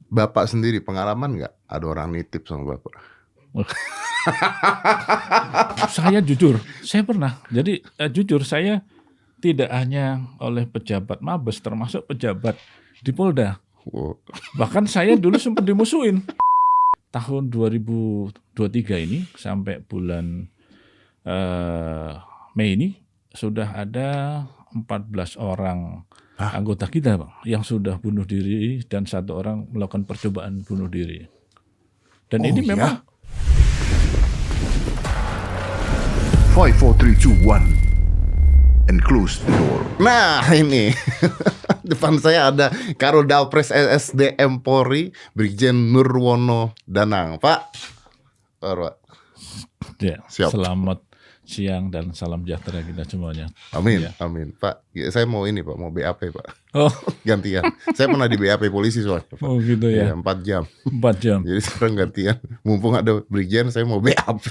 Bapak sendiri pengalaman nggak ada orang nitip sama Bapak? Saya jujur, saya pernah. Jadi jujur saya tidak hanya oleh pejabat Mabes, termasuk pejabat di Polda. Wow. Bahkan saya dulu sempat dimusuhin. Tahun 2023 ini sampai bulan Mei ini sudah ada 14 orang anggota kita, Bang, yang sudah bunuh diri dan 1 orang melakukan percobaan bunuh diri. Dan ini memang 5, 4, 3, 2, 1 and close the door. Nah ini depan saya ada Karodalpres SSDM Polri Brigjen Nurwono Danang. Pak, Pak. ya, Siap. Selamat siang dan salam sejahtera kita semuanya. Amin, Ya. amin. Pak, saya mau ini Pak, mau BAP Pak. Oh, Gantian. Saya pernah di BAP polisi soalnya Pak. oh gitu ya. 4 jam. 4 jam. Jadi sekarang gantian. Mumpung ada Brigjen, saya mau BAP.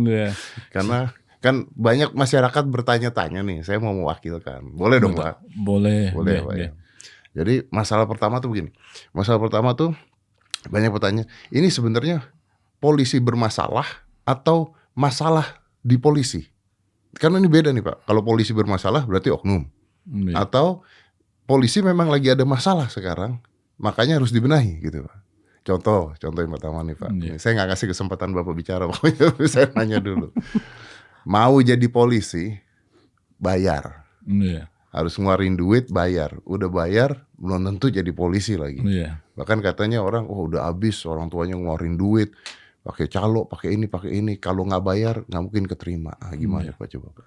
Ya. Karena kan banyak masyarakat bertanya-tanya nih, saya mau mewakilkan. Boleh dong Pak? Boleh. Boleh Pak ya. Jadi masalah pertama tuh begini. Masalah pertama tuh banyak bertanya, ini sebenarnya polisi bermasalah atau masalah di polisi? Karena ini beda nih Pak. Kalau polisi bermasalah berarti oknum. Ya. Atau polisi memang lagi ada masalah sekarang, makanya harus dibenahi gitu Pak. Contoh yang pertama nih Pak. Iya. Saya nggak kasih kesempatan Bapak bicara, pokoknya saya nanya dulu. Mau jadi polisi, bayar. Iya. Harus ngeluarin duit, bayar. Udah bayar, belum tentu jadi polisi lagi. Iya. Bahkan katanya orang, oh udah habis orang tuanya ngeluarin duit, pakai calo, pakai ini. Kalau nggak bayar, nggak mungkin keterima. Gimana Pak coba Pak?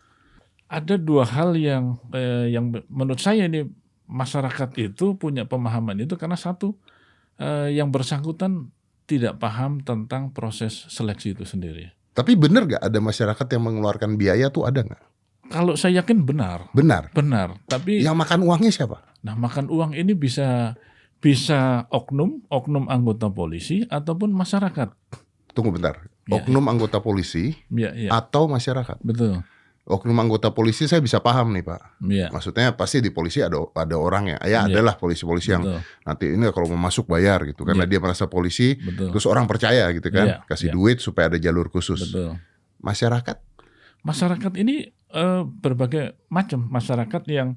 Ada 2 hal yang menurut saya ini masyarakat itu punya pemahaman itu karena satu, yang bersangkutan tidak paham tentang proses seleksi itu sendiri. Tapi benar nggak ada masyarakat yang mengeluarkan biaya tuh, ada nggak? Kalau saya yakin benar. Benar. Tapi Yang makan uangnya siapa? nah makan uang ini bisa oknum anggota polisi ataupun masyarakat. Tunggu bentar. Ya, Oknum anggota polisi Ya, atau masyarakat? betul. Oknum anggota polisi saya bisa paham nih Pak. Ya, Maksudnya pasti di polisi ada orangnya. Ya Iya. adalah polisi-polisi yang betul. nanti ini kalau mau masuk bayar gitu. Karena dia merasa polisi, Betul. terus orang percaya gitu kan. Iya, Kasih iya. duit supaya ada jalur khusus. Betul. Masyarakat? Masyarakat ini berbagai macam masyarakat yang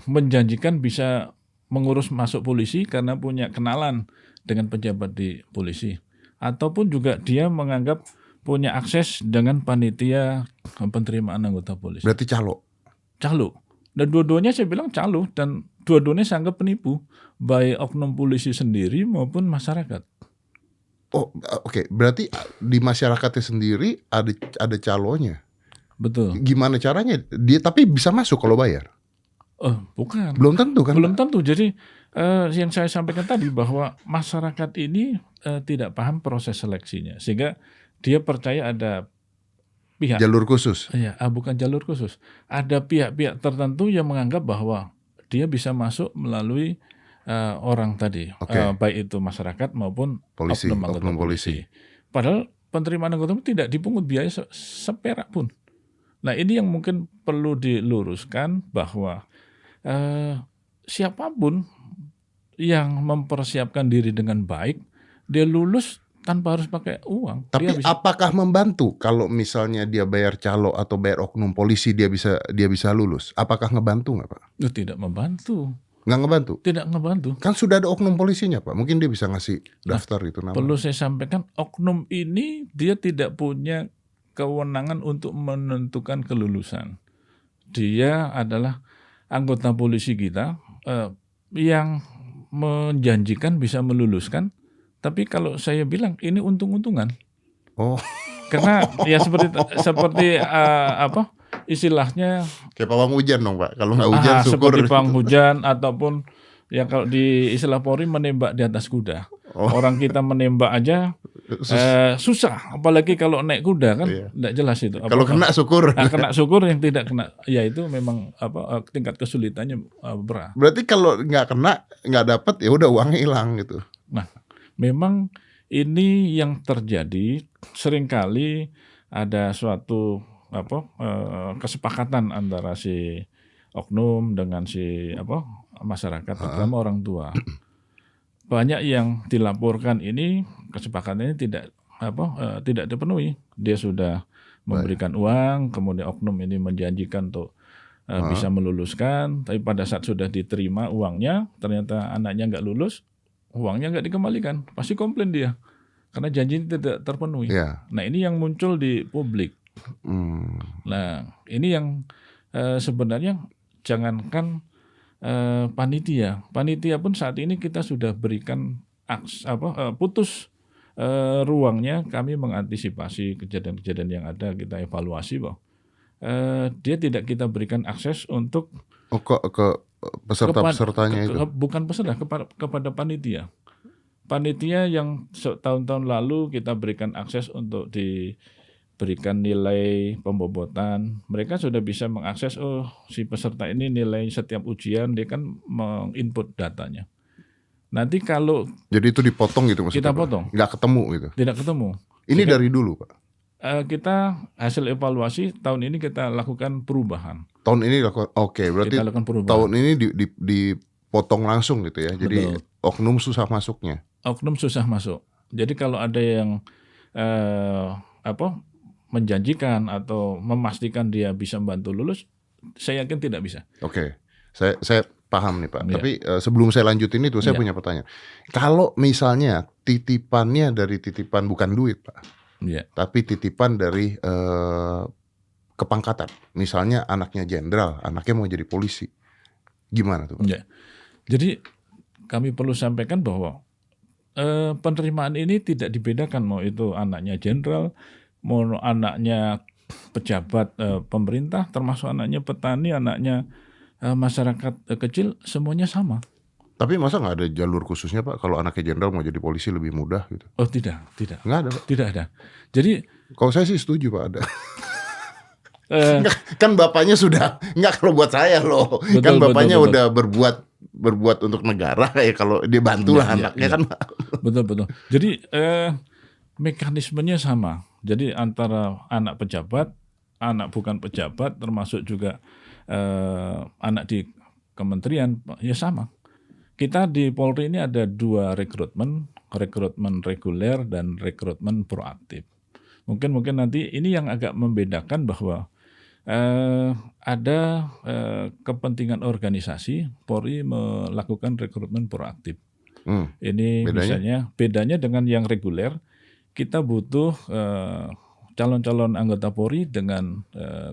menjanjikan bisa mengurus masuk polisi karena punya kenalan dengan pejabat di polisi, ataupun juga dia menganggap punya akses dengan panitia penerimaan anggota polisi. Berarti calo? Calo. Dan dua-duanya saya bilang calo, dan dua-duanya saya anggap penipu, baik oknum polisi sendiri maupun masyarakat. Oh oke. Berarti di masyarakatnya sendiri ada calonya. Betul. Gimana caranya? Dia tapi bisa masuk kalau bayar? Bukan. Belum tentu kan? Belum tentu. Jadi yang saya sampaikan tadi bahwa masyarakat ini tidak paham proses seleksinya, sehingga dia percaya ada pihak Jalur khusus? bukan jalur khusus. Ada pihak-pihak tertentu yang menganggap bahwa dia bisa masuk melalui orang tadi, baik itu masyarakat maupun Polisi, oknum anggota oknum polisi. Padahal penerimaan anggota tidak dipungut biaya seperak pun. Nah ini yang mungkin perlu diluruskan bahwa siapapun yang mempersiapkan diri dengan baik, dia lulus tanpa harus pakai uang. Tapi apakah membantu kalau misalnya dia bayar calo atau bayar oknum polisi dia bisa lulus? Apakah ngebantu nggak Pak? Tidak membantu. Nggak ngebantu? Tidak ngebantu. Kan sudah ada oknum polisinya Pak. Mungkin dia bisa ngasih daftar itu nama. Perlu saya sampaikan, oknum ini dia tidak punya kewenangan untuk menentukan kelulusan. Dia adalah anggota polisi kita yang menjanjikan bisa meluluskan. Tapi kalau saya bilang ini untung-untungan. Oh. Karena ya seperti istilahnya Kayak pawang hujan dong Pak. Kalau nggak hujan syukur. Seperti pawang hujan ataupun ya kalau di istilah Polri menembak di atas kuda. Orang kita menembak aja susah, apalagi kalau naik kuda kan tidak jelas itu. Kalau kena syukur. Kena syukur, yang tidak kena ya itu memang tingkat kesulitannya berat. Berarti kalau nggak kena, nggak dapat ya udah uangnya hilang gitu. Nah, memang ini yang terjadi seringkali ada suatu kesepakatan antara si oknum dengan masyarakat, terutama orang tua. Banyak yang dilaporkan ini kesepakatannya tidak dipenuhi. Dia sudah memberikan uang, kemudian oknum ini menjanjikan untuk bisa meluluskan, tapi pada saat sudah diterima uangnya, ternyata anaknya nggak lulus, uangnya nggak dikembalikan, pasti komplain dia karena janji tidak terpenuhi. Iya. Nah, ini yang muncul di publik. Nah, ini yang sebenarnya jangankan panitia pun saat ini kita sudah berikan putus ruangnya, kami mengantisipasi kejadian-kejadian yang ada, kita evaluasi bahwa dia tidak kita berikan akses untuk ke peserta-pesertanya itu. Bukan peserta, kepada panitia. Panitia yang tahun-tahun lalu kita berikan akses untuk diberikan nilai pembobotan. Mereka sudah bisa mengakses, si peserta ini nilai setiap ujian, dia kan menginput datanya. Nanti kalau Jadi itu dipotong gitu maksudnya? kita potong. Nggak ketemu gitu? Tidak ketemu. Ini dari dulu, Pak? Kita hasil evaluasi tahun ini kita lakukan perubahan. Tahun ini oke, berarti Kita lakukan perubahan. tahun ini dipotong langsung gitu ya. Jadi Betul. oknum susah masuknya. Oknum susah masuk. Jadi kalau ada yang menjanjikan atau memastikan dia bisa membantu lulus, saya yakin tidak bisa. Oke. Saya paham nih Pak. Iya. Tapi sebelum saya lanjutin itu saya Iya. punya pertanyaan. Kalau misalnya titipannya dari titipan bukan duit Pak, Iya. tapi titipan dari kepangkatan. Misalnya anaknya jenderal, anaknya mau jadi polisi. Gimana tuh Pak? Ya. Jadi kami perlu sampaikan bahwa penerimaan ini tidak dibedakan, mau itu anaknya jenderal, mau anaknya pejabat pemerintah, termasuk anaknya petani, anaknya masyarakat kecil, semuanya sama. Tapi masa nggak ada jalur khususnya Pak? Kalau anaknya jenderal mau jadi polisi lebih mudah gitu? Oh tidak. Nggak ada Pak? Tidak ada. Jadi Kalau saya sih setuju Pak ada. Kan bapaknya sudah nggak, kalau buat saya loh. Betul, Kan bapaknya betul. udah berbuat untuk negara ya, kalau dia bantu lah Iya, anaknya iya. kan. Betul. Jadi mekanismenya sama. Jadi antara anak pejabat, anak bukan pejabat, termasuk juga anak di kementerian, ya sama. Kita di Polri ini ada 2 rekrutmen reguler dan rekrutmen proaktif. Mungkin nanti ini yang agak membedakan bahwa ada kepentingan organisasi, Polri melakukan rekrutmen proaktif. Ini Bedanya? misalnya bedanya dengan yang reguler, kita butuh calon-calon anggota Polri dengan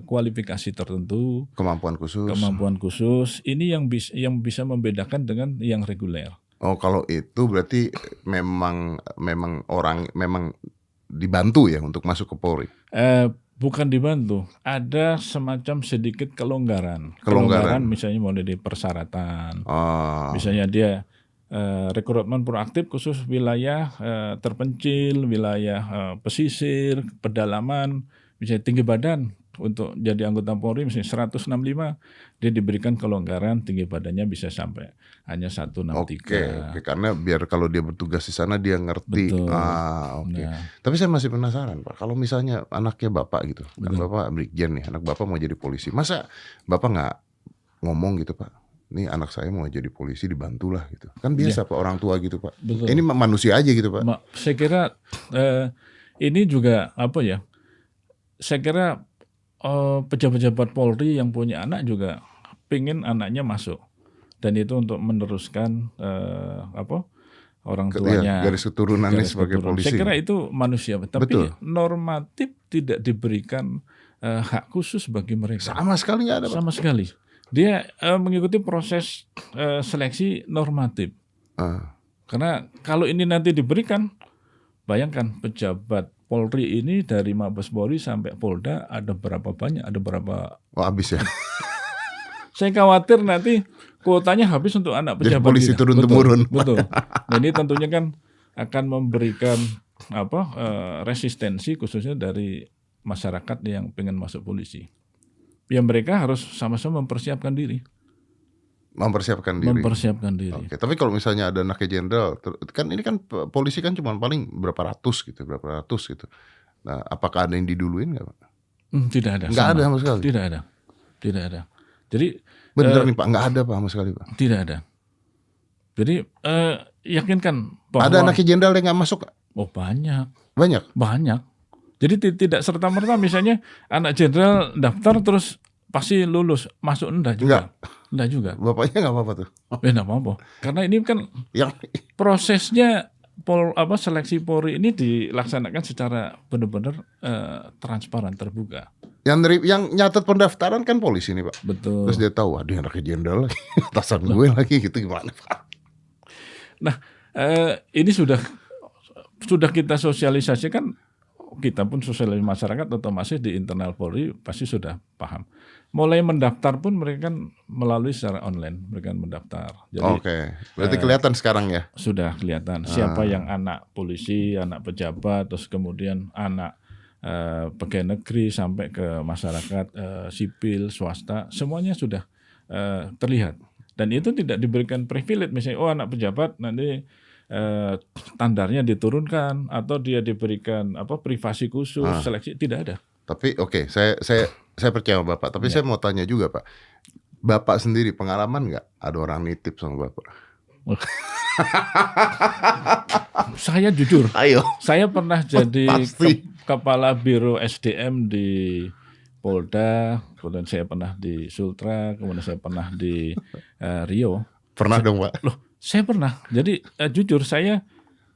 kualifikasi tertentu, Kemampuan khusus. Ini yang bisa membedakan dengan yang reguler. Oh, kalau itu berarti memang dibantu ya untuk masuk ke Polri. Bukan dibantu, ada semacam sedikit kelonggaran. Misalnya mulai dari persyaratan. Misalnya dia rekrutmen proaktif khusus wilayah terpencil, wilayah pesisir, pedalaman, misalnya tinggi badan. Untuk jadi anggota Polri misalnya 165, dia diberikan kelonggaran, tinggi badannya bisa sampai hanya 163. Oke, karena biar kalau dia bertugas di sana dia ngerti. Betul. Oke. Nah. Tapi saya masih penasaran Pak, kalau misalnya anaknya Bapak gitu, kan Bapak Brigjen nih, anak Bapak mau jadi polisi, masa Bapak nggak ngomong gitu Pak? Nih anak saya mau jadi polisi, dibantulah gitu. Kan biasa Pak, orang tua gitu Pak. Betul. Ini manusia aja gitu Pak. Saya kira ini juga saya kira pejabat-pejabat Polri yang punya anak juga pingin anaknya masuk, dan itu untuk meneruskan orang tuanya, garis keturunannya sebagai polisi. Saya kira itu manusia, tapi Betul. normatif tidak diberikan hak khusus bagi mereka. Sama sekali nggak ada Pak. Sama sekali. Dia mengikuti proses seleksi normatif. Karena kalau ini nanti diberikan, bayangkan pejabat Polri ini dari Mabes Polri sampai Polda ada berapa banyak, ada berapa. Habis ya. Saya khawatir nanti kuotanya habis untuk anak Jadi pejabat polisi kita. turun-temurun. Betul. Nah, ini tentunya kan akan memberikan resistensi khususnya dari masyarakat yang pengen masuk polisi. Ya mereka harus sama-sama mempersiapkan diri. Mempersiapkan diri. Oke, tapi kalau misalnya ada anaknya jenderal, kan ini kan polisi kan cuma paling berapa ratus gitu. Nah, apakah ada yang diduluin nggak Pak? Tidak ada. Nggak ada sama sekali. Tidak ada. Jadi Bener nih Pak, nggak ada Pak sama sekali Pak. Tidak ada. Jadi yakinkan bahwa Ada anaknya jenderal yang nggak masuk? oh banyak. Banyak. Jadi tidak serta-merta misalnya anak jenderal daftar terus pasti lulus, masuk enggak juga. Enggak juga. Bapaknya nggak apa-apa tuh. Enggak apa-apa. Karena ini kan Yang prosesnya seleksi Polri ini dilaksanakan secara benar-benar transparan, terbuka. yang nyatet pendaftaran kan polisi nih Pak. Betul. Terus dia tahu, waduh anaknya jenderal lagi, atasan gue lagi gitu, gimana Pak? Nah, ini sudah kita sosialisasikan, kita pun sosialisasi masyarakat otomatis di internal Polri pasti sudah paham. Mulai mendaftar pun mereka kan melalui secara online, mereka mendaftar. Jadi Oke, berarti kelihatan sekarang ya? sudah kelihatan siapa yang anak polisi, anak pejabat, terus kemudian anak pegawai negeri sampai ke masyarakat sipil, swasta, semuanya sudah terlihat. Dan itu tidak diberikan privilege, misalnya anak pejabat nanti standarnya diturunkan atau dia diberikan privasi khusus, seleksi, tidak ada. Tapi oke, saya percaya sama Bapak. Tapi saya mau tanya juga Pak, Bapak sendiri pengalaman nggak ada orang nitip sama Bapak? Saya jujur, Ayo. saya pernah jadi Pasti. kepala biro SDM di Polda, kemudian saya pernah di Sultra, kemudian saya pernah di Rio. Pernah dong Pak? Loh, saya pernah. Jadi jujur saya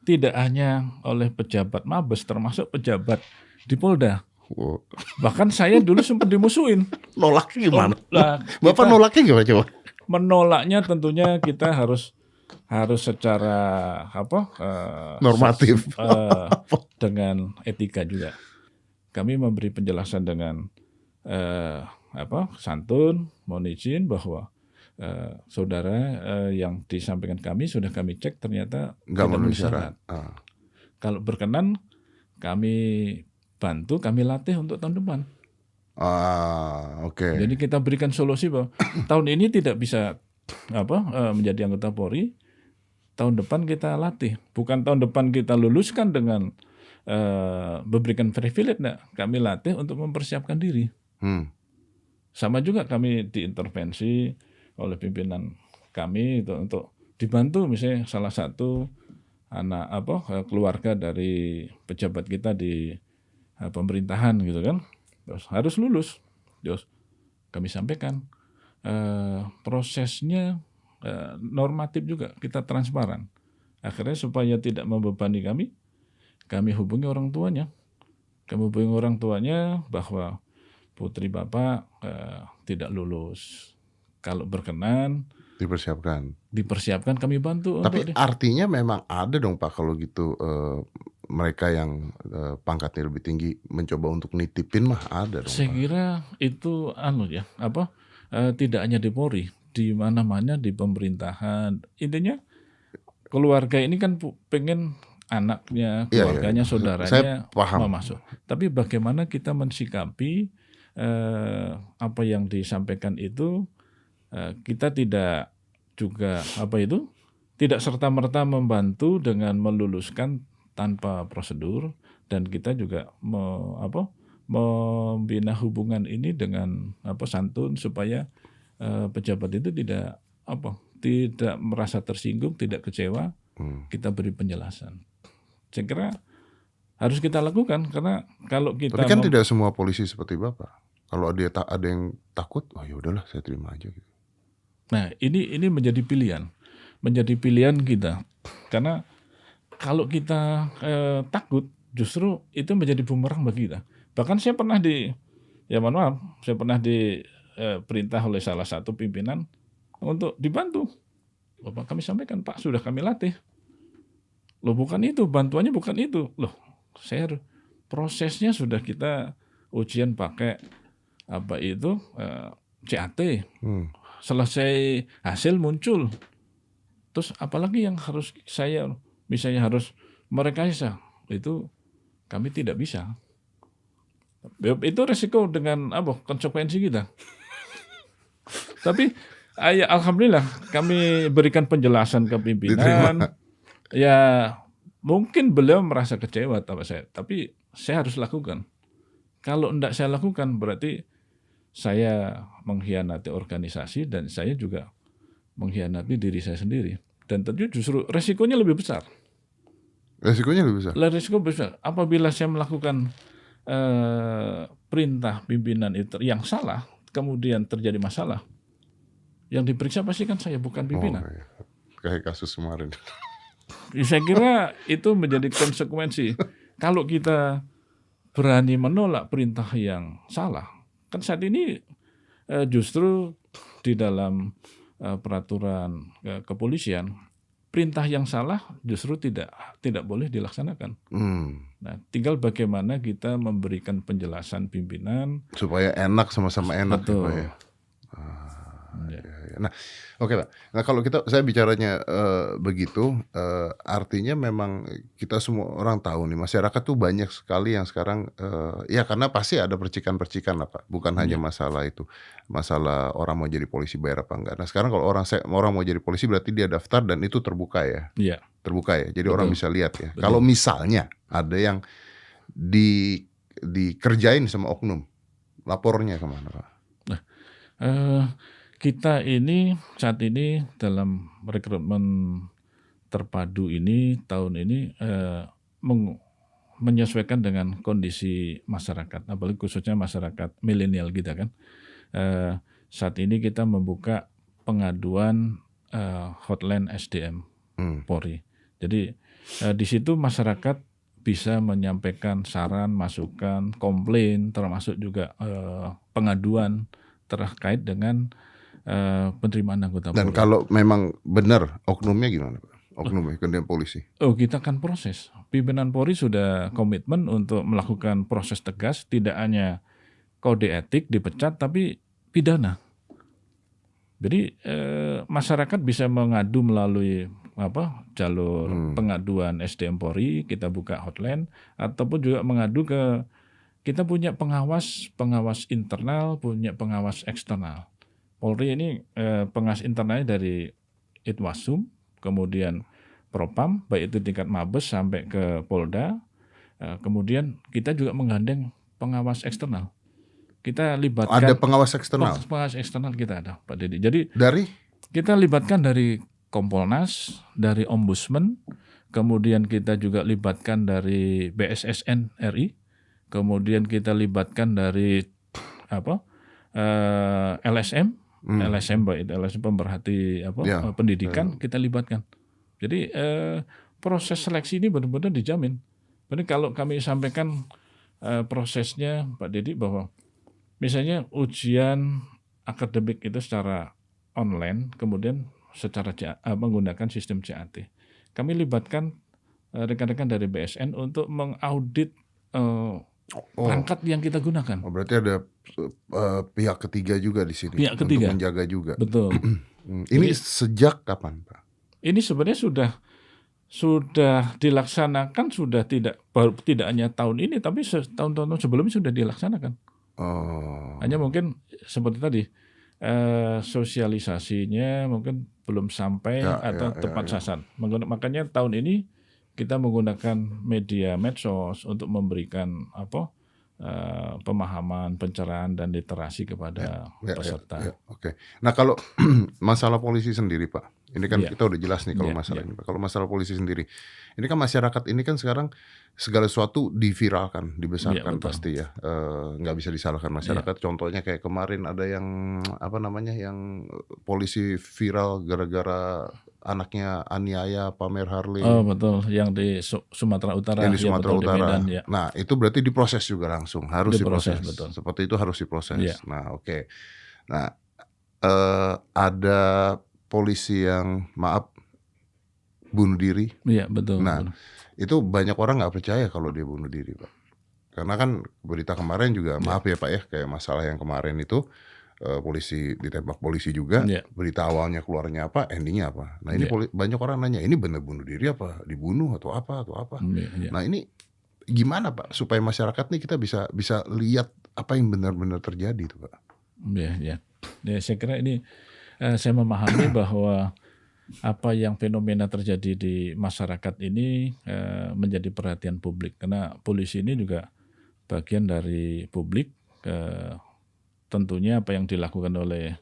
tidak hanya oleh pejabat Mabes, termasuk pejabat di Polda. Wow. Bahkan saya dulu sempat dimusuhin. Nolaknya gimana? Lah, Bapak kita nolaknya gimana coba? menolaknya tentunya kita harus secara Normatif. dengan etika juga. Kami memberi penjelasan dengan santun, mohon izin bahwa saudara yang disampaikan kami sudah kami cek ternyata Nggak tidak memenuhi memenuhi syarat. syarat. Kalau berkenan kami bantu, kami latih untuk tahun depan. Oke. Jadi kita berikan solusi bahwa tahun ini tidak bisa menjadi anggota Polri, tahun depan kita latih. Bukan tahun depan kita luluskan dengan memberikan privilege, enggak. Kami latih untuk mempersiapkan diri. Sama juga kami diintervensi oleh pimpinan kami untuk dibantu, misalnya salah satu anak keluarga dari pejabat kita di pemerintahan gitu kan, terus harus lulus. Terus kami sampaikan prosesnya normatif juga, kita transparan. Akhirnya supaya tidak membebani kami hubungi orang tuanya. Kami hubungi orang tuanya bahwa putri Bapak tidak lulus. Kalau berkenan dipersiapkan kami bantu. Tapi artinya memang ada dong Pak kalau gitu mereka yang pangkatnya lebih tinggi mencoba untuk nitipin mah ada dong. Saya kira itu tidak hanya di Polri, di mana-mana di pemerintahan. Intinya keluarga ini kan pengen anaknya, keluarganya, saudaranya mau masuk. Tapi bagaimana kita mensikapi apa yang disampaikan itu, kita tidak juga tidak serta-merta membantu dengan meluluskan tanpa prosedur, dan kita juga membina hubungan ini dengan santun supaya pejabat itu tidak merasa tersinggung, tidak kecewa. Kita beri penjelasan. Saya kira harus kita lakukan, karena kalau kita tapi kan tidak semua polisi seperti Bapak. Kalau ada yang takut, oh ya udahlah saya terima aja gitu. Nah, ini menjadi pilihan kita. Karena kalau kita takut, justru itu menjadi bumerang bagi kita. Bahkan saya pernah diperintah oleh salah satu pimpinan untuk dibantu. Bapak kami sampaikan, Pak, sudah kami latih. Loh, bukan itu, bantuannya bukan itu. Loh, prosesnya sudah kita ujian pakai CAT. Selesai hasil muncul. Terus apalagi yang harus saya misalnya harus merekayasa, itu kami tidak bisa. Itu resiko dengan konsekuensi kita. Tapi alhamdulillah kami berikan penjelasan ke pimpinan. Ya mungkin beliau merasa kecewa sama saya, tapi saya harus lakukan. Kalau tidak saya lakukan berarti saya mengkhianati organisasi dan saya juga mengkhianati diri saya sendiri. Dan tentu justru resikonya lebih besar. Resikonya lebih besar. Resiko besar. Apabila saya melakukan perintah pimpinan itu yang salah, kemudian terjadi masalah, yang diperiksa pasti kan saya, bukan pimpinan. Oh, iya. Kayak kasus kemarin. Saya kira itu menjadi konsekuensi. Kalau kita berani menolak perintah yang salah, kan saat ini justru di dalam peraturan kepolisian, perintah yang salah justru tidak boleh dilaksanakan. Nah, tinggal bagaimana kita memberikan penjelasan pimpinan Supaya enak, sama-sama enak. Betul. Ya, Pak, ya. Ya. Nah, oke Pak. Nah, kalau saya bicaranya begitu, artinya memang kita semua orang tahu nih, masyarakat tuh banyak sekali yang sekarang, ya karena pasti ada percikan-percikan lah Pak. Bukan hanya masalah itu, masalah orang mau jadi polisi bayar apa enggak. Nah, sekarang kalau orang mau jadi polisi berarti dia daftar dan itu terbuka ya. Iya. Terbuka ya. Jadi Betul. orang bisa lihat ya. Betul. Kalau misalnya ada yang dikerjain sama oknum, lapornya kemana Pak? Nah, kita ini saat ini dalam rekrutmen terpadu ini tahun ini menyesuaikan dengan kondisi masyarakat, apalagi khususnya masyarakat milenial kita kan. Saat ini kita membuka pengaduan hotline SDM Polri. Jadi di situ masyarakat bisa menyampaikan saran, masukan, komplain, termasuk juga pengaduan terkait dengan penerimaan anggota Dan Polri. kalau memang benar oknumnya gimana Pak? Oknumnya kemudian polisi. Kita akan proses. Pimpinan Polri sudah komitmen untuk melakukan proses tegas, tidak hanya kode etik dipecat, tapi pidana. Jadi masyarakat bisa mengadu melalui jalur pengaduan SDM Polri, kita buka hotline, ataupun juga mengadu ke kita punya pengawas internal, punya pengawas eksternal. Polri ini pengawas internalnya dari Itwasum, kemudian Propam, baik itu tingkat Mabes sampai ke Polda. Kemudian kita juga menggandeng pengawas eksternal. Kita libatkan. Ada pengawas eksternal? Pengawas eksternal kita ada, Pak Dedi. Jadi dari? Kita libatkan dari Kompolnas, dari Ombudsman, kemudian kita juga libatkan dari BSSN RI, kemudian kita libatkan dari LSM, baik itu LSM pemerhati pendidikan, kita libatkan. Jadi proses seleksi ini benar-benar dijamin. Jadi kalau kami sampaikan prosesnya Pak Dedi, bahwa misalnya ujian akademik itu secara online, kemudian secara menggunakan sistem CAT. Kami libatkan rekan-rekan dari BSN untuk mengaudit perangkat yang kita gunakan. Oh, berarti ada pihak ketiga juga di sini. Pihak ketiga. Untuk menjaga juga. Betul. Ini sejak kapan Pak? Ini sebenarnya sudah dilaksanakan, tidak hanya tahun ini, tapi tahun-tahun sebelumnya sudah dilaksanakan. Hanya mungkin seperti tadi, sosialisasinya mungkin belum sampai atau tepat sasaran. Makanya tahun ini kita menggunakan media medsos untuk memberikan pemahaman, pencerahan dan literasi kepada peserta. Oke. Nah kalau masalah polisi sendiri Pak, ini kan kita udah jelas nih kalau masalah ini Pak. Kalau masalah polisi sendiri, ini kan masyarakat ini kan sekarang segala sesuatu diviralkan, dibesarkan pasti ya. Nggak bisa disalahkan masyarakat. Contohnya kayak kemarin ada yang yang polisi viral gara-gara anaknya aniaya pamer Harley. Oh betul, yang di Sumatera Utara. Yang di Sumatera Utara. Di Medan, ya. Nah itu berarti diproses juga langsung, harus diproses. Betul. Seperti itu harus diproses. Ya. Nah oke. Nah ada polisi yang bunuh diri. Iya betul. Nah itu banyak orang nggak percaya kalau dia bunuh diri Pak. Karena kan berita kemarin juga maaf ya Pak ya, kayak masalah yang kemarin itu. Polisi ditembak polisi juga, berita awalnya keluarnya apa, endingnya apa. Nah ini banyak orang nanya, ini benar bunuh diri apa, dibunuh atau apa. Nah ini gimana Pak supaya masyarakat nih kita bisa lihat apa yang benar-benar terjadi itu Pak. Ya, saya kira ini saya memahami bahwa apa yang fenomena terjadi di masyarakat ini menjadi perhatian publik, karena polisi ini juga bagian dari publik. tentunya apa yang dilakukan oleh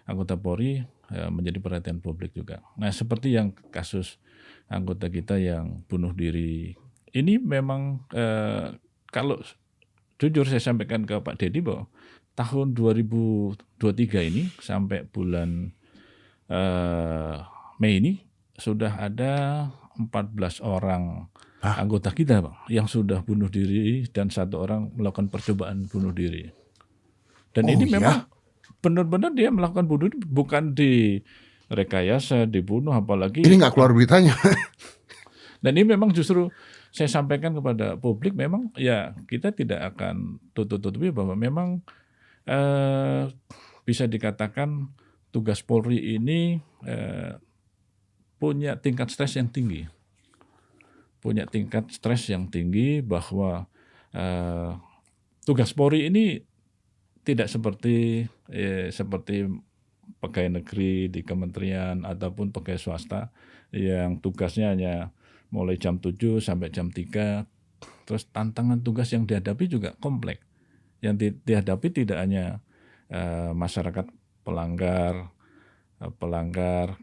anggota Polri menjadi perhatian publik juga. Nah, seperti yang kasus anggota kita yang bunuh diri ini memang kalau jujur saya sampaikan ke Pak Dedi bahwa tahun 2023 ini sampai bulan Mei ini sudah ada 14 orang anggota kita, Bang, yang sudah bunuh diri dan 1 orang melakukan percobaan bunuh diri. Dan ini memang benar-benar dia melakukan bunuh diri, bukan di rekayasa, dibunuh, apalagi Ini nggak keluar beritanya. dan ini memang justru saya sampaikan kepada publik, memang ya kita tidak akan tutup-tutupi bahwa memang bisa dikatakan tugas Polri ini punya tingkat stres yang tinggi. Punya tingkat stres yang tinggi bahwa tugas Polri ini tidak seperti pegawai negeri di kementerian ataupun pegawai swasta yang tugasnya hanya mulai jam 7 sampai jam 3. Terus tantangan tugas yang dihadapi juga kompleks. Yang dihadapi tidak hanya masyarakat pelanggar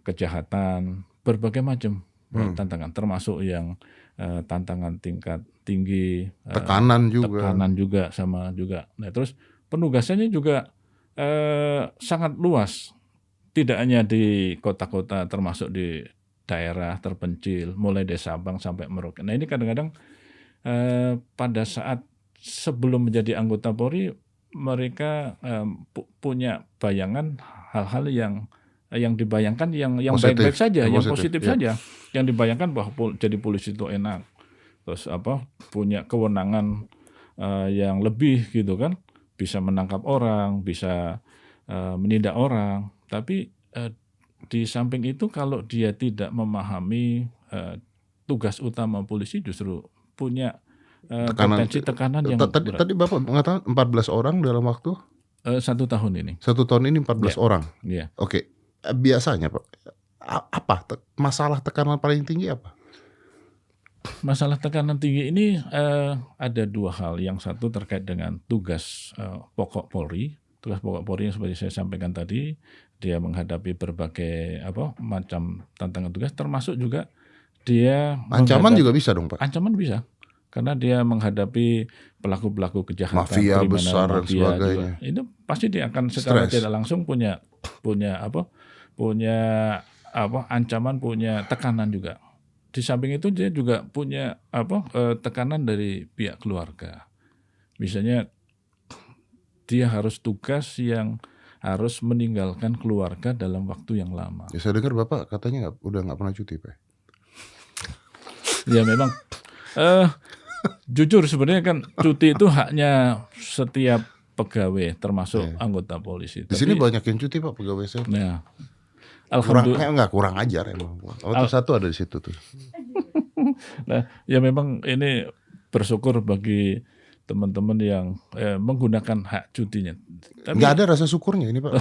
kejahatan, berbagai macam tantangan, termasuk yang tantangan tingkat tinggi, Tekanan juga. sama juga. Nah, terus penugasannya juga sangat luas, tidak hanya di kota-kota, termasuk di daerah terpencil, mulai dari Sabang sampai Merauke. Nah, ini kadang-kadang pada saat sebelum menjadi anggota Polri, mereka punya bayangan hal-hal yang dibayangkan yang baik-baik saja, yang positif saja, yang dibayangkan bahwa jadi polisi itu enak, terus punya kewenangan yang lebih gitu kan, bisa menangkap orang, bisa menindak orang. Tapi di samping itu kalau dia tidak memahami tugas utama polisi, justru punya potensi tekanan yang berat. Tadi Bapak mengatakan 14 orang dalam waktu 1 tahun ini. 1 tahun ini 14 orang. Iya. Oke. Biasanya Pak, apa masalah tekanan paling tinggi apa? Masalah tekanan tinggi ini ada 2 hal. Yang satu terkait dengan tugas pokok Polri. Tugas pokok Polri yang seperti saya sampaikan tadi, dia menghadapi berbagai macam tantangan tugas, termasuk juga dia Ancaman juga bisa dong Pak? Ancaman bisa. Karena dia menghadapi pelaku-pelaku kejahatan, Mafia kriminal, besar dan sebagainya. juga. Itu pasti dia akan secara tidak langsung punya ancaman, punya tekanan juga. Di samping itu dia juga punya tekanan dari pihak keluarga. Misalnya dia harus tugas yang harus meninggalkan keluarga dalam waktu yang lama. Ya, saya dengar Bapak katanya udah nggak pernah cuti Pak. Ya memang jujur sebenarnya kan cuti itu haknya setiap pegawai, termasuk anggota polisi. Di sini banyak yang cuti Pak, pegawai saya. Nah, alhamdulillah kurang ajar emang. Satu ada di situ tuh. Nah, ya memang ini bersyukur bagi teman-teman yang menggunakan hak cutinya. Tapi nggak ada rasa syukurnya ini Pak.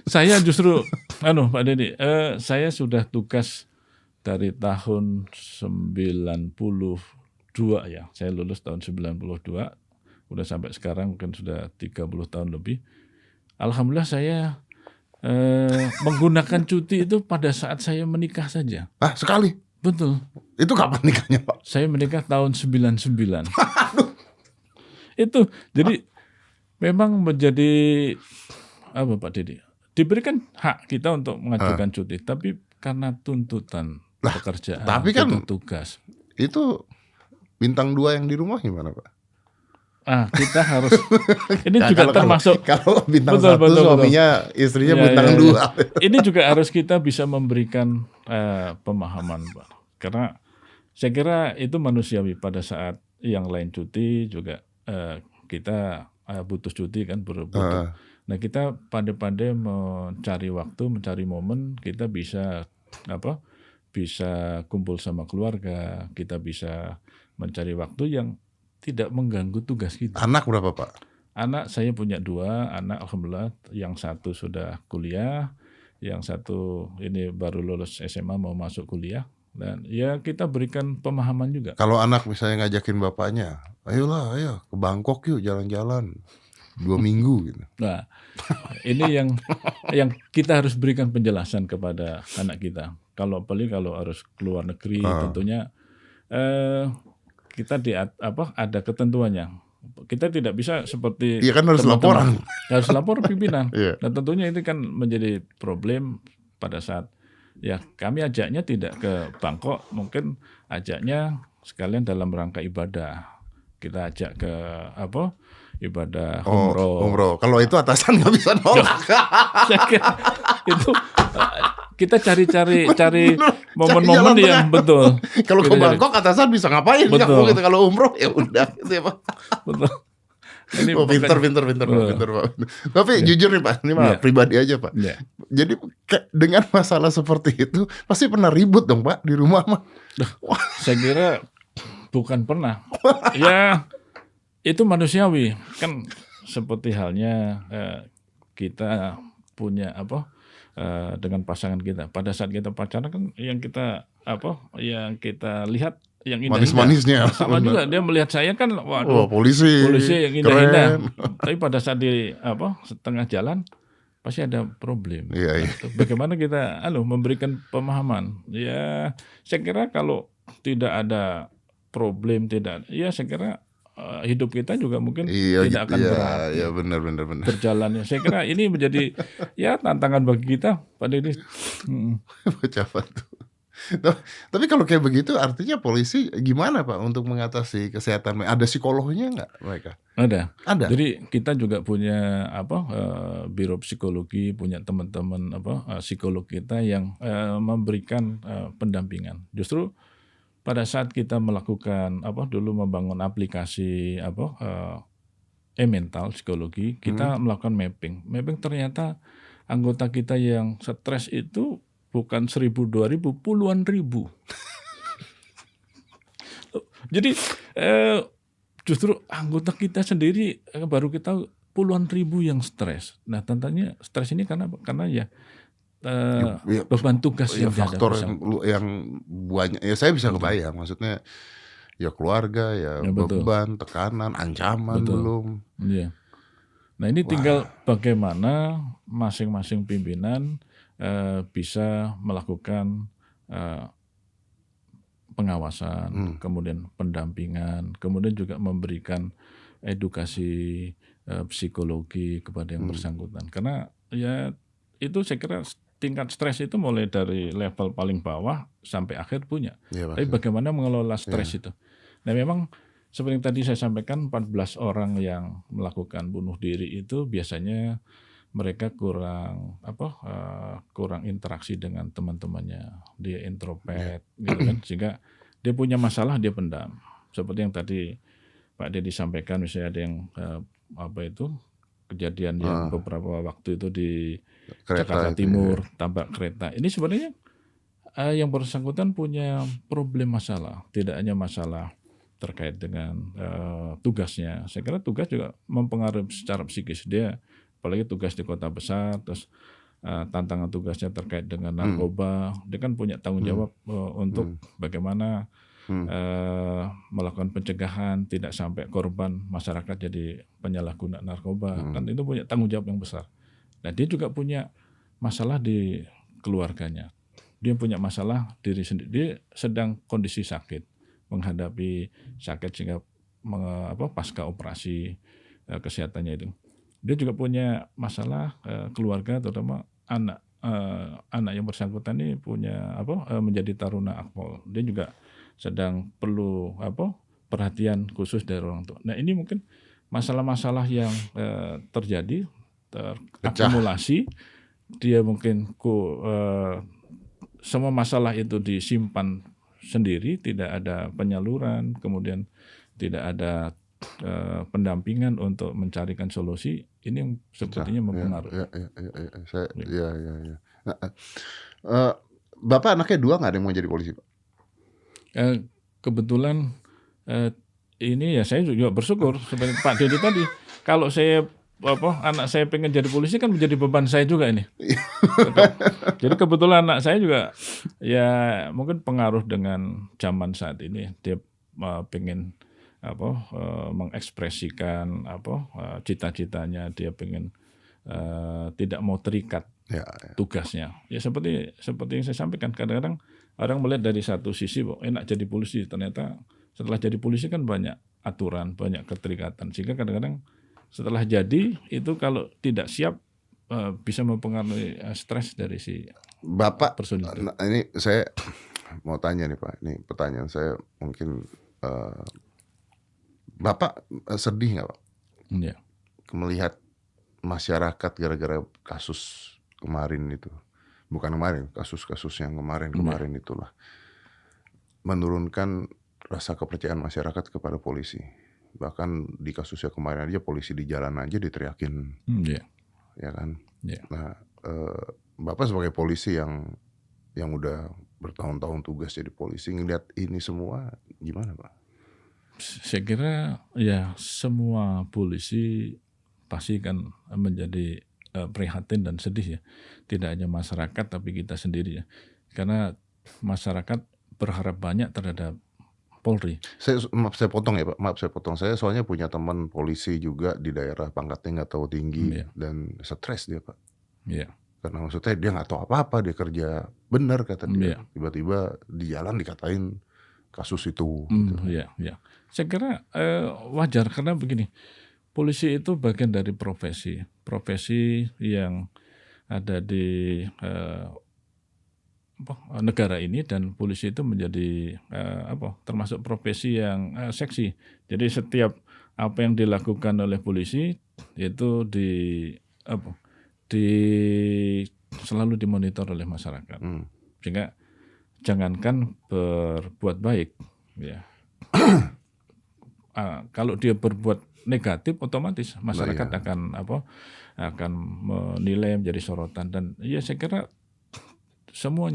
Saya justru, Pak Dedi, saya sudah tugas dari tahun 92 ya. Saya lulus tahun 92, udah sampai sekarang mungkin sudah 30 tahun lebih. Alhamdulillah saya menggunakan cuti itu pada saat saya menikah saja. Sekali? Betul. Itu kapan nikahnya Pak? Saya menikah tahun 99. Itu jadi memang menjadi Pak Dedi? Diberikan hak kita untuk mengajukan cuti, tapi karena tuntutan pekerjaan, tapi kan tugas. Itu bintang 2 yang di rumah gimana Pak? Kita harus ini juga termasuk kalau bintang 1 suaminya, istrinya bintang 2. Ini juga harus kita bisa memberikan pemahaman, Pak. Karena saya kira itu manusiawi pada saat yang lain cuti juga kita butuh cuti kan butuh. Nah, kita pandai-pandai mencari waktu, mencari momen, kita bisa bisa kumpul sama keluarga, kita bisa mencari waktu yang tidak mengganggu tugas kita. Anak berapa Pak? Anak saya punya 2 anak, alhamdulillah. Yang satu sudah kuliah, yang satu ini baru lulus SMA mau masuk kuliah. Dan ya kita berikan pemahaman juga. Kalau anak misalnya ngajakin bapaknya, ayolah, ayo ke Bangkok yuk jalan-jalan 2 minggu gitu. Nah, ini yang kita harus berikan penjelasan kepada anak kita. Kalau harus keluar negeri, tentunya kita ada ketentuannya. Kita tidak bisa seperti Iya kan harus teman-teman. laporan. Harus lapor pimpinan. Iya. Dan tentunya itu kan menjadi problem pada saat ya kami ajaknya tidak ke Bangkok, mungkin ajaknya sekalian dalam rangka ibadah. Kita ajak ke ibadah umroh. Kalau itu atasan nggak bisa nolak. Saya kira itu kita cari momen-momen jalan yang betul. Kalau ke Kita cari- Bangkok atasan bisa ngapain? Betul. Gitu. Kalau umroh ya udah gitu ya Pak. betul. Ini Oh, pinter Pak. Tapi jujur nih Pak, ini mah Iya. pribadi aja Pak. Ya. Jadi dengan masalah seperti itu pasti pernah ribut dong Pak di rumah mah. Saya kira bukan pernah. Ya itu manusiawi kan seperti halnya kita punya dengan pasangan kita. Pada saat kita pacaran kan yang kita lihat yang indah. Manis-manisnya. Sama juga dia melihat saya kan waduh. Oh, polisi Yang indah-indah. keren. Tapi pada saat di setengah jalan pasti ada problem. Iya, iya. Bagaimana kita memberikan pemahaman? Ya, saya kira kalau tidak ada problem, ya saya kira hidup kita juga mungkin tidak akan berat. Iya, benar. Berjalannya. Saya kira ini menjadi ya tantangan bagi kita, Pak Deddy. Bocah tuh. Tapi kalau kayak begitu artinya polisi gimana Pak untuk mengatasi kesehatan? Ada psikolognya nggak mereka? Ada. Ada. Jadi kita juga punya biro psikologi, punya teman-teman psikolog kita yang memberikan pendampingan. Justru pada saat kita melakukan dulu membangun aplikasi e-mental psikologi, kita melakukan mapping. Mapping ternyata anggota kita yang stres itu bukan 1.000, 2.000, puluhan ribu. Jadi justru anggota kita sendiri baru kita puluhan ribu yang stres. Nah, tentunya stres ini karena ya beban tugas yang faktor dihadapi. yang banyak. Ya saya bisa kebayang. Maksudnya ya keluarga, ya betul. beban, tekanan, ancaman belum. Iya. Nah ini tinggal bagaimana masing-masing pimpinan bisa melakukan pengawasan, kemudian pendampingan, kemudian juga memberikan edukasi psikologi kepada yang bersangkutan. Karena ya itu saya kira tingkat stres itu mulai dari level paling bawah sampai akhir punya. Ya, tapi bagaimana mengelola stres itu. Nah memang seperti yang tadi saya sampaikan 14 orang yang melakukan bunuh diri itu biasanya mereka kurang interaksi dengan teman-temannya, dia introvert gitu kan, sehingga dia punya masalah dia pendam. Seperti yang tadi Pak Deddy sampaikan, misalnya ada yang kejadian yang beberapa waktu itu di Jakarta Timur, tabrak kereta. Ini sebenarnya yang bersangkutan punya problem masalah, tidak hanya masalah terkait dengan tugasnya. Saya kira tugas juga mempengaruhi secara psikis dia. Apalagi tugas di kota besar, terus tantangan tugasnya terkait dengan narkoba, dia kan punya tanggung jawab untuk bagaimana melakukan pencegahan, tidak sampai korban masyarakat jadi penyalahguna narkoba, kan itu punya tanggung jawab yang besar. Nah dia juga punya masalah di keluarganya, dia punya masalah diri sendiri, dia sedang kondisi sakit, menghadapi sakit sehingga pasca operasi kesehatannya itu. Dia juga punya masalah keluarga, terutama anak yang bersangkutan ini punya menjadi taruna akpol. Dia juga sedang perlu perhatian khusus dari orang tua. Nah ini mungkin masalah-masalah yang terjadi terakumulasi. Dia mungkin semua masalah itu disimpan sendiri, tidak ada penyaluran, kemudian tidak ada pendampingan untuk mencarikan solusi. Ini yang sepertinya mempengaruhi. Bapak anaknya 2 nggak ada yang mau jadi polisi Pak? Kebetulan ini ya saya juga bersyukur seperti Pak Deddy tadi. Kalau saya anak saya pengen jadi polisi kan menjadi beban saya juga ini. Jadi kebetulan anak saya juga ya mungkin pengaruh dengan zaman saat ini, dia pengen mengekspresikan cita-citanya, dia pengen tidak mau terikat Ya, tugasnya. Ya seperti yang saya sampaikan, kadang-kadang orang melihat dari satu sisi enak jadi polisi, ternyata setelah jadi polisi kan banyak aturan, banyak keterikatan, sehingga kadang-kadang setelah jadi itu kalau tidak siap bisa mempengaruhi stres dari si Bapak, personil itu. nah, ini saya mau tanya nih Pak, ini pertanyaan saya mungkin Bapak sedih nggak Pak Ya. melihat masyarakat gara-gara kasus kemarin itu, bukan kemarin, kasus-kasus yang kemarin itulah menurunkan rasa kepercayaan masyarakat kepada polisi. Bahkan di kasusnya kemarin aja polisi di jalan aja diteriakin, Ya. ya kan. Ya. Nah, Bapak sebagai polisi yang udah bertahun-tahun tugas jadi polisi, ngeliat ini semua gimana Pak? Saya kira ya semua polisi pasti kan menjadi prihatin dan sedih ya. Tidak hanya masyarakat tapi kita sendiri ya. Karena masyarakat berharap banyak terhadap Polri. Maaf saya potong ya Pak, maaf saya potong. Saya soalnya punya teman polisi juga di daerah pangkatnya nggak tahu tinggi Iya. dan stres dia Pak. Ya. Karena maksudnya dia nggak tahu apa-apa, dia kerja benar kata dia. Iya. Tiba-tiba di jalan dikatain kasus itu. Ya. Saya kira wajar karena begini, polisi itu bagian dari profesi yang ada di negara ini, dan polisi itu menjadi termasuk profesi yang seksi. Jadi setiap apa yang dilakukan oleh polisi itu selalu dimonitor oleh masyarakat. Sehingga jangankan berbuat baik, ya. Kalau dia berbuat negatif, otomatis masyarakat akan menilai, menjadi sorotan. Dan ya saya kira semua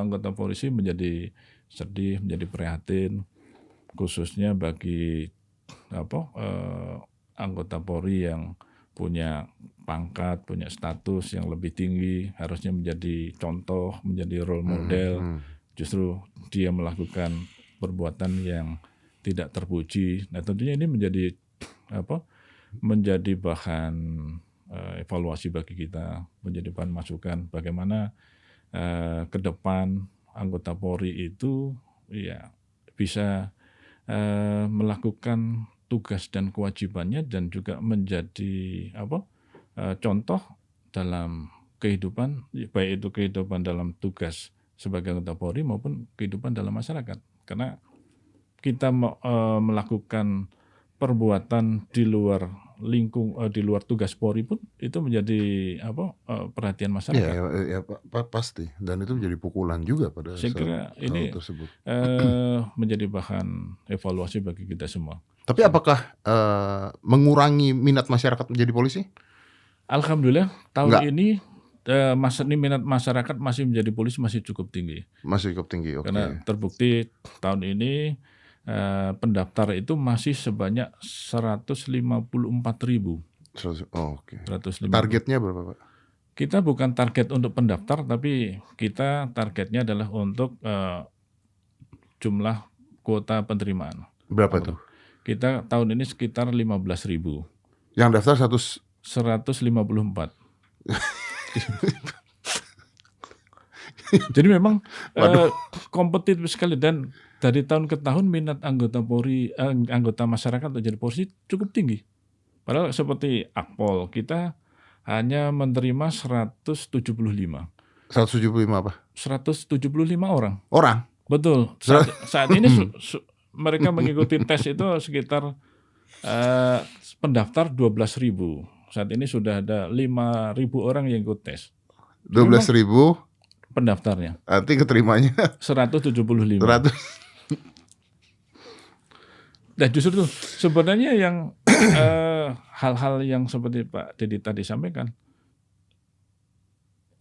anggota polisi menjadi sedih, menjadi prihatin, khususnya bagi anggota Polri yang punya pangkat, punya status yang lebih tinggi, harusnya menjadi contoh, menjadi role model. Justru dia melakukan perbuatan yang tidak terpuji. Nah tentunya ini menjadi bahan evaluasi bagi kita, menjadi bahan masukan bagaimana ke depan anggota Polri itu ya bisa melakukan tugas dan kewajibannya dan juga menjadi contoh dalam kehidupan, baik itu kehidupan dalam tugas sebagai anggota Polri maupun kehidupan dalam masyarakat. Karena kita melakukan perbuatan di luar di luar tugas Polri pun itu menjadi perhatian masyarakat. Ya, pasti, dan itu menjadi pukulan juga pada Saya kira ini tersebut. menjadi bahan evaluasi bagi kita semua. Tapi apakah mengurangi minat masyarakat menjadi polisi? Alhamdulillah tahun Enggak. ini minat masyarakat masih menjadi polisi masih cukup tinggi. Masih cukup tinggi, oke. Karena terbukti tahun ini pendaftar itu masih sebanyak 154.000. Oke. 150. Targetnya berapa Pak? Kita bukan target untuk pendaftar, tapi kita targetnya adalah untuk jumlah kuota penerimaan. Berapa tuh? Kita tahun ini sekitar 15.000. Yang daftar 154. Jadi memang kompetitif sekali, dan dari tahun ke tahun minat anggota Polri, anggota masyarakat untuk jadi polisi cukup tinggi. Padahal seperti Akpol kita hanya menerima 175 175 apa? 175 orang. Orang? Betul. Saat ini mereka mengikuti tes itu sekitar pendaftar 12.000. Saat ini sudah ada 5.000 orang yang ikut tes. 12.000 pendaftarnya. nanti keterimanya 175. 100. Nah justru itu sebenarnya yang hal-hal yang seperti Pak Dedi tadi sampaikan,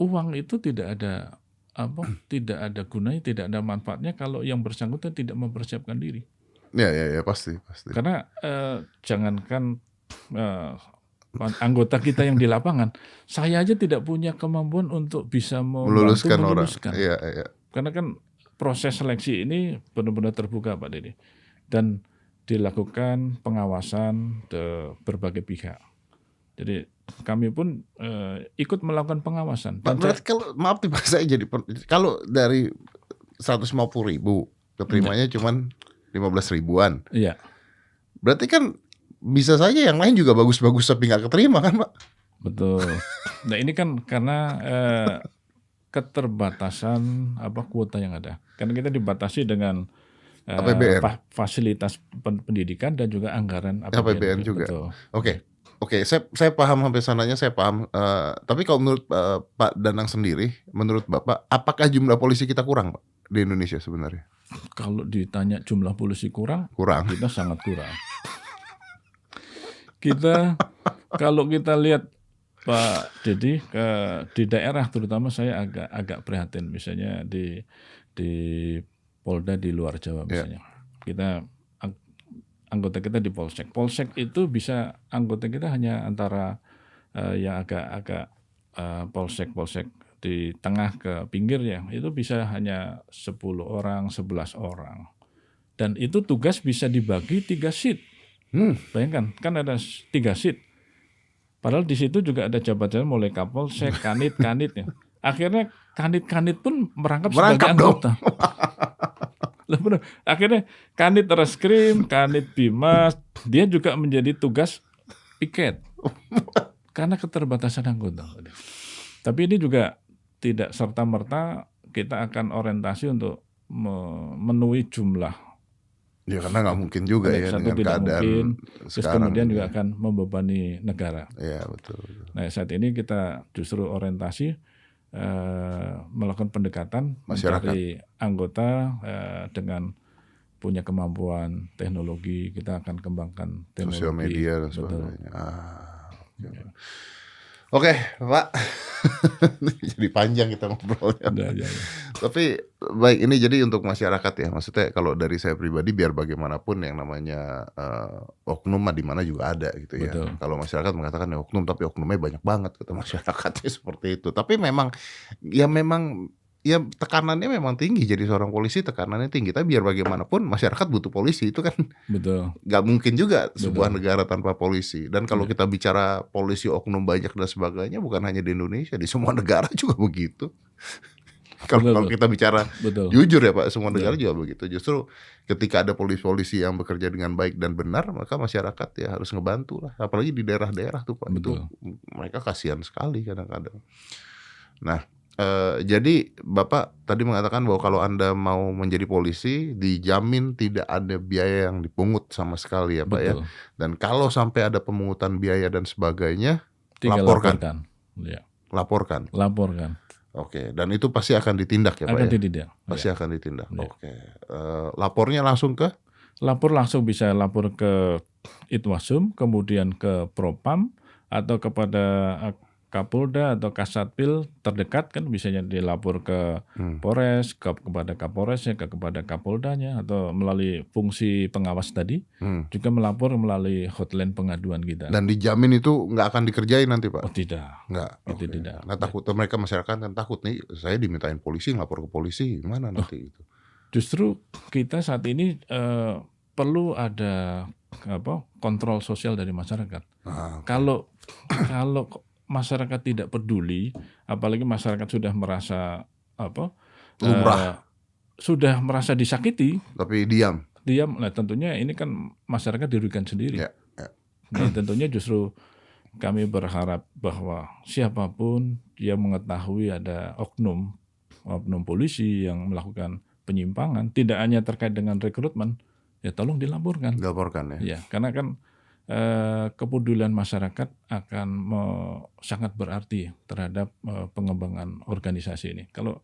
uang itu tidak ada tidak ada gunanya, tidak ada manfaatnya kalau yang bersangkutan tidak mempersiapkan diri. Ya pasti. Karena jangankan anggota kita yang di lapangan, saya aja tidak punya kemampuan untuk bisa membantu Meluluskan orang. meluluskan. Iya, iya. Karena kan proses seleksi ini benar-benar terbuka Pak Dede. Dan dilakukan pengawasan ke berbagai pihak. Jadi kami pun ikut melakukan pengawasan. Pak, berarti kalau maaf nih Pak, saya jadi kalau dari 150.000 keterimanya cuman 15 ribuan. Iya. Berarti kan bisa saja yang lain juga bagus-bagus tapi nggak keterima kan Pak? Betul. Nah ini kan karena keterbatasan kuota yang ada. Karena kita dibatasi dengan APBN. Fasilitas pendidikan dan juga anggaran APBN juga. Betul. Oke, saya paham sampai sananya, saya paham. Tapi kalau menurut Pak Danang sendiri, menurut Bapak, apakah jumlah polisi kita kurang Pak di Indonesia sebenarnya? Kalau ditanya jumlah polisi kurang, kita sangat kurang. Kalau kita lihat Pak Dedi di daerah, terutama saya agak prihatin, misalnya di Polda di luar Jawa misalnya. Kita anggota kita di Polsek. Polsek itu bisa anggota kita hanya antara yang agak polsek di tengah ke pinggir ya. Itu bisa hanya 10 orang, 11 orang. Dan itu tugas bisa dibagi 3 shift. Bayangkan, kan ada 3 shift. Padahal di situ juga ada jabatan mulai Kapolsek, Kanit ya. Akhirnya Kanit pun merangkap sebagai anggota. Benar. Akhirnya Kanit Reskrim, Kanit Bimas, dia juga menjadi tugas piket karena keterbatasan anggota. Tapi ini juga tidak serta-merta kita akan orientasi untuk memenuhi jumlah. Ya karena nggak mungkin juga ya dengan keadaan mungkin, sekarang. Terus kemudian juga akan membebani negara. Iya betul. Nah saat ini kita justru orientasi melakukan pendekatan mencari anggota dengan punya kemampuan teknologi. Kita akan kembangkan teknologi sosial media dan sebagainya. Oke, Pak. Jadi panjang kita ngobrolnya. Tapi baik, ini jadi untuk masyarakat ya. Maksudnya kalau dari saya pribadi, biar bagaimanapun yang namanya oknum di mana juga ada gitu ya. Betul. Kalau masyarakat mengatakan ya oknum, tapi oknumnya banyak banget kata masyarakatnya seperti itu. Tapi memang tekanannya memang tinggi, jadi seorang polisi tekanannya tinggi. Tapi biar bagaimanapun masyarakat butuh polisi, itu kan betul. Gak mungkin juga sebuah negara tanpa polisi. Dan kalau kita bicara polisi oknum banyak dan sebagainya, bukan hanya di Indonesia, di semua negara juga begitu. Kalau kita bicara jujur ya Pak, semua negara juga begitu. Justru ketika ada polisi-polisi yang bekerja dengan baik dan benar, maka masyarakat ya harus ngebantu lah. Apalagi di daerah-daerah tuh Pak, itu mereka kasihan sekali kadang-kadang. Nah, jadi Bapak tadi mengatakan bahwa kalau Anda mau menjadi polisi, dijamin tidak ada biaya yang dipungut sama sekali ya Pak ya. Dan kalau sampai ada pemungutan biaya dan sebagainya, laporkan. Ya. Laporkan. Oke, dan itu pasti akan ditindak ya Pak ya? Pasti akan ditindak. Ya. Oke. Lapornya langsung ke? Langsung bisa lapor ke Itwasum, kemudian ke Propam, atau kepada Kapolda atau Kasatpil terdekat, kan bisanya dilapor ke Polres, kepada Kapolresnya, kepada Kapoldanya, atau melalui fungsi pengawas tadi, juga melapor melalui hotline pengaduan kita. Dan dijamin itu nggak akan dikerjain nanti Pak? Oh tidak. Nggak? Itu tidak. Nah takut mereka masyarakat kan takut nih, saya dimintain polisi, ngelapor ke polisi, gimana nanti itu? Justru kita saat ini perlu ada kontrol sosial dari masyarakat. Kalau masyarakat tidak peduli, apalagi masyarakat sudah merasa lumrah, sudah merasa disakiti, tapi diam. Nah tentunya ini kan masyarakat dirugikan sendiri. Ya. Nah, tentunya justru kami berharap bahwa siapapun yang mengetahui ada oknum polisi yang melakukan penyimpangan, tidak hanya terkait dengan rekrutmen, ya tolong dilaporkan. Dilaporkan ya. Ya, karena kan kepedulian masyarakat akan sangat berarti terhadap pengembangan organisasi ini. Kalau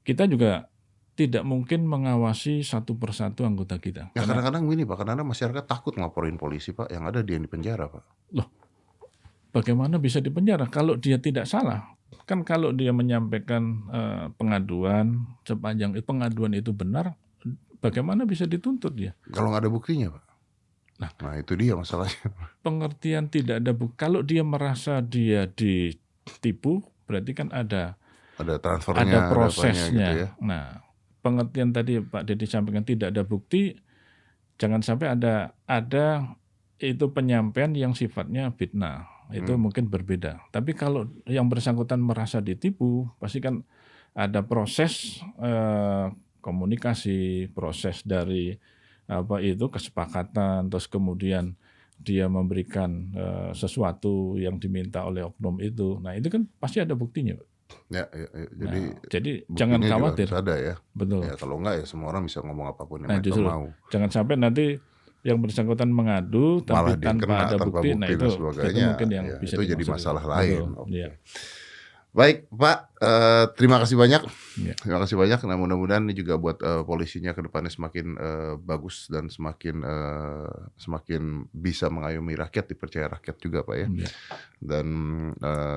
kita juga tidak mungkin mengawasi satu persatu anggota kita. Ya kadang-kadang gini Pak, kadang-kadang masyarakat takut ngelaporin polisi Pak, yang ada dia yang dipenjara Pak. Loh, bagaimana bisa dipenjara kalau dia tidak salah? Kan kalau dia menyampaikan pengaduan, sepanjang pengaduan itu benar, bagaimana bisa dituntut dia? Kalau nggak ada buktinya Pak? Nah itu dia masalahnya. Pengertian tidak ada bukti. Kalau dia merasa dia ditipu, berarti kan ada Transfernya, ada apanya prosesnya. gitu ya. Nah, pengertian tadi Pak Deddy sampaikan tidak ada bukti, jangan sampai ada itu penyampaian yang sifatnya fitnah. Itu mungkin berbeda. Tapi kalau yang bersangkutan merasa ditipu, pasti kan ada proses komunikasi, proses dari kesepakatan, terus kemudian dia memberikan sesuatu yang diminta oleh oknum itu. Nah, itu kan pasti ada buktinya. Ya. Jadi jangan buktinya juga khawatir. harus ada ya. Betul. Ya kalau enggak ya semua orang bisa ngomong apapun yang Nah, mereka justru mau. jangan sampai nanti yang bersangkutan mengadu Malah tapi dia tanpa kena ada tanpa bukti. Nah, dan itu sebagainya. mungkin yang Ya, bisa itu jadi dimaksud. masalah Betul. lain. Oke. Iya. Baik Pak, terima kasih banyak. Ya. Terima kasih banyak. Nah mudah-mudahan ini juga buat polisinya ke depannya semakin bagus dan semakin bisa mengayomi rakyat, dipercaya rakyat juga Pak ya. Ya. Dan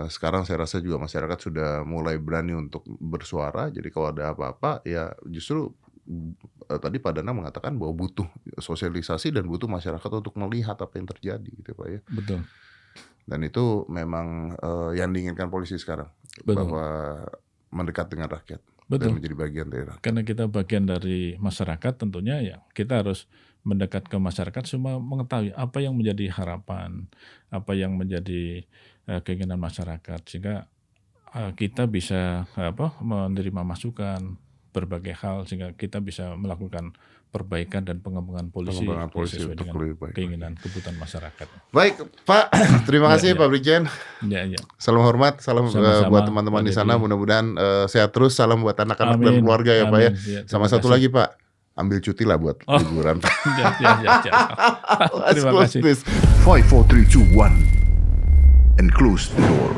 sekarang saya rasa juga masyarakat sudah mulai berani untuk bersuara. Jadi kalau ada apa-apa ya justru tadi Pak Danang mengatakan bahwa butuh sosialisasi dan butuh masyarakat untuk melihat apa yang terjadi gitu Pak ya. Betul. Dan itu memang yang diinginkan polisi sekarang. Betul. Bahwa mendekat dengan rakyat. Betul. Dan menjadi bagian dari rakyat. Karena kita bagian dari masyarakat, tentunya ya kita harus mendekat ke masyarakat semua mengetahui apa yang menjadi harapan, apa yang menjadi keinginan masyarakat, sehingga kita bisa menerima masukan berbagai hal, sehingga kita bisa melakukan perbaikan dan pengembangan polisi sesuai untuk dengan lebih baik. keinginan kebutuhan masyarakat. Baik Pak, terima kasih Ya. Pak Brigjen. Ya. Salam hormat, salam Sama-sama, buat teman-teman Pak di sana. Deddy. Mudah-mudahan sehat terus. Salam buat anak-anak dan Amin. keluarga ya Pak ya. Amin. Ya, Sama terima satu kasih. lagi Pak, ambil cuti lah buat liburan. Ya. Let's Terima close kasih. this. 5, 4, 3, 2, 1. And close the door.